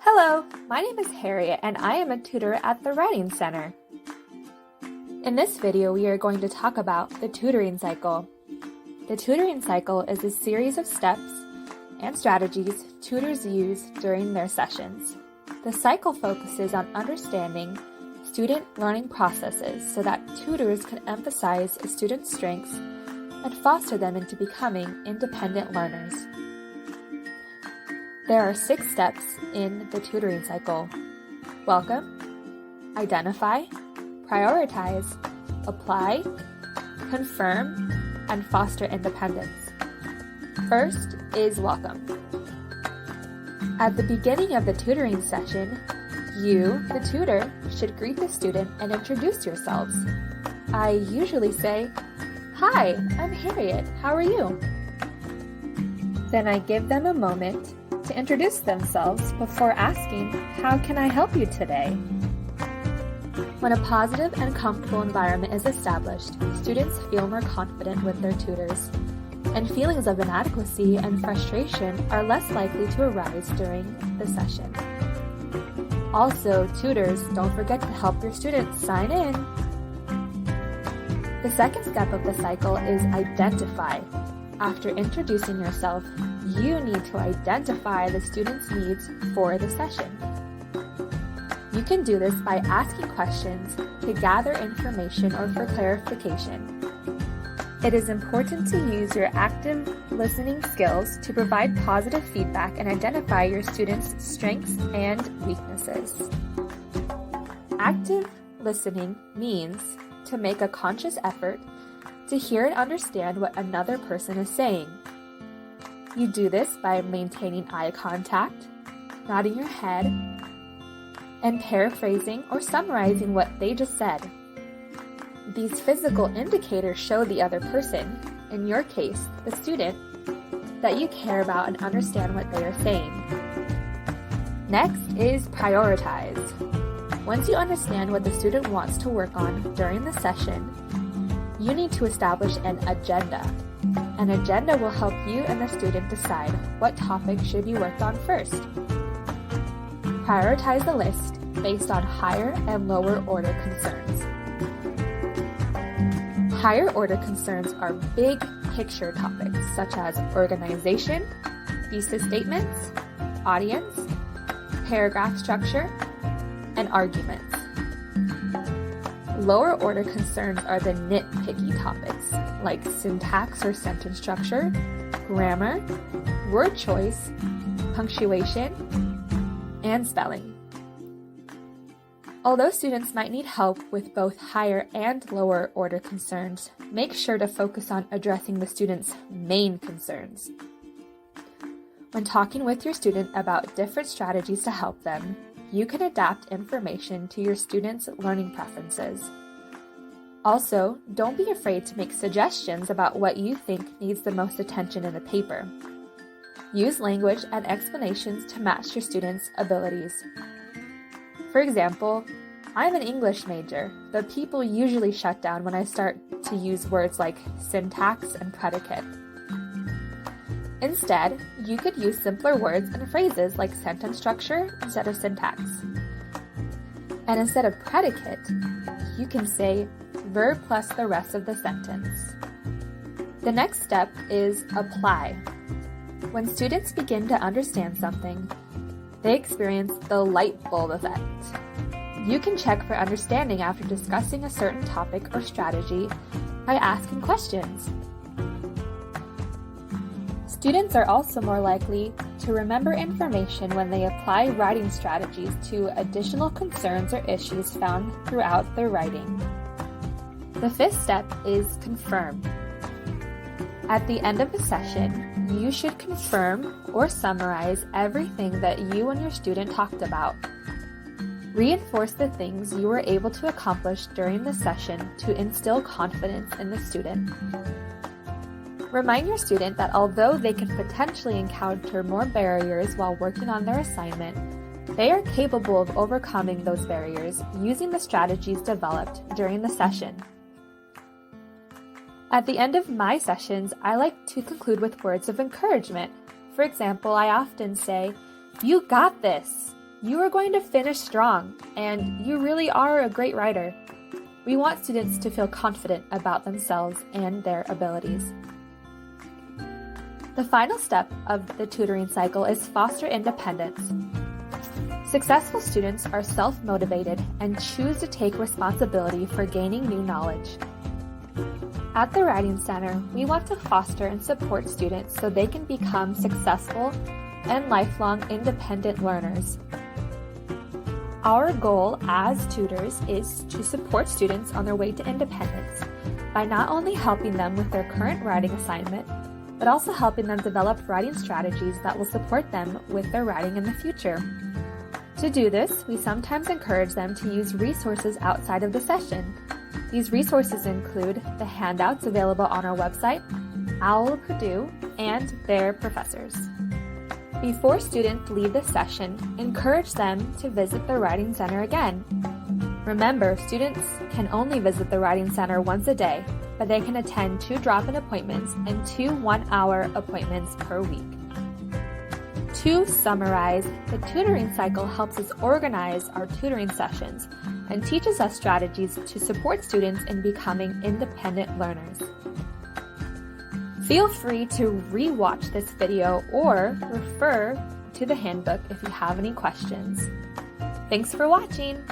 Hello, my name is Harriet and I am a tutor at the Writing Center. In this video, we are going to talk about the tutoring cycle. The tutoring cycle is a series of steps and strategies tutors use during their sessions. The cycle focuses on understanding student learning processes so that tutors can emphasize a student's strengths and foster them into becoming independent learners. There are 6 steps in the tutoring cycle: welcome, identify, prioritize, apply, confirm, and foster independence. First is welcome. At the beginning of the tutoring session, you, the tutor, should greet the student and introduce yourselves. I usually say, "Hi, I'm Harriet. How are you?" Then I give them a moment to introduce themselves before asking, "How can I help you today?" When a positive and comfortable environment is established, students feel more confident with their tutors, and feelings of inadequacy and frustration are less likely to arise during the session. Also, tutors, don't forget to help your students sign in. The second step of the cycle is identify. After introducing yourself, you need to identify the student's needs for the session. You can do this by asking questions to gather information or for clarification. It is important to use your active listening skills to provide positive feedback and identify your students' strengths and weaknesses. Active listening means to make a conscious effort to hear and understand what another person is saying. You do this by maintaining eye contact, nodding your head, and paraphrasing or summarizing what they just said. These physical indicators show the other person, in your case, the student, that you care about and understand what they are saying. Next is prioritize. Once you understand what the student wants to work on during the session, you need to establish an agenda. An agenda will help you and the student decide what topic should be worked on first. Prioritize the list based on higher and lower order concerns. Higher order concerns are big picture topics such as organization, thesis statements, audience, paragraph structure, and arguments. Lower order concerns are the nitpicky topics like syntax or sentence structure, grammar, word choice, punctuation, and spelling. Although students might need help with both higher and lower order concerns, make sure to focus on addressing the student's main concerns. When talking with your student about different strategies to help them, you can adapt information to your students' learning preferences. Also, don't be afraid to make suggestions about what you think needs the most attention in the paper. Use language and explanations to match your students' abilities. For example, I'm an English major, but people usually shut down when I start to use words like syntax and predicate. Instead, you could use simpler words and phrases like sentence structure instead of syntax. And instead of predicate, you can say verb plus the rest of the sentence. The next step is apply. When students begin to understand something, they experience the light bulb effect. You can check for understanding after discussing a certain topic or strategy by asking questions. Students are also more likely to remember information when they apply writing strategies to additional concerns or issues found throughout their writing. The 5th step is confirm. At the end of the session, you should confirm or summarize everything that you and your student talked about. Reinforce the things you were able to accomplish during the session to instill confidence in the student. Remind your student that although they can potentially encounter more barriers while working on their assignment, they are capable of overcoming those barriers using the strategies developed during the session. At the end of my sessions, I like to conclude with words of encouragement. For example, I often say, "You got this. you are going to finish strong, and you really are a great writer. We want students to feel confident about themselves and their abilities. The final step of the tutoring cycle is foster independence. Successful students are self-motivated and choose to take responsibility for gaining new knowledge. At the Writing Center, we want to foster and support students so they can become successful and lifelong independent learners. Our goal as tutors is to support students on their way to independence by not only helping them with their current writing assignment, but also helping them develop writing strategies that will support them with their writing in the future. To do this, we sometimes encourage them to use resources outside of the session. These resources include the handouts available on our website, Owl of Purdue, and their professors. Before students leave the session, encourage them to visit the Writing Center again. Remember, students can only visit the Writing Center once a day, but they can attend 2 drop-in appointments and 2 one-hour appointments per week. To summarize, the tutoring cycle helps us organize our tutoring sessions and teaches us strategies to support students in becoming independent learners. Feel free to re-watch this video or refer to the handbook if you have any questions. Thanks for watching!